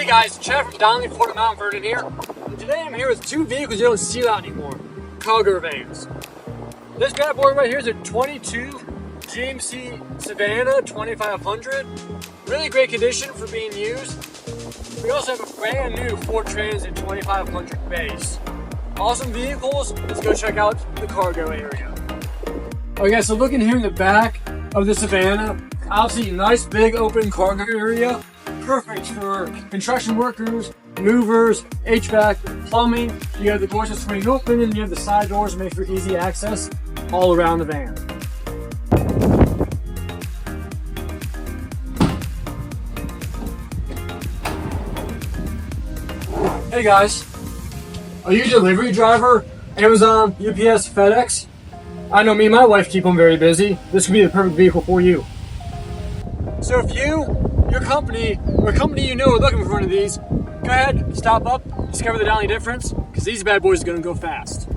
Hey guys, Chad from Donnelly, Florida Mountain Vernon here. And today I'm here with two vehicles you don't see a lot anymore. Cargo vans. This bad boy right here is a 22 GMC Savannah 2500. Really great condition for being used. We also have a brand new Ford Transit 2500 base. Awesome vehicles. Let's go check out the cargo area. Okay, so looking here in the back of the Savannah, obviously nice big open cargo area. Perfect for construction workers, movers, HVAC, plumbing. You have the doors that swing open and you have the side doors to make for easy access all around the van. Hey guys, are you a delivery driver? Amazon, UPS, FedEx? I know me and my wife keep them very busy. This could be the perfect vehicle for you. So if your company, or a company you know are looking for one of these, go ahead, stop up, discover the Donnelly difference, because these bad boys are going to go fast.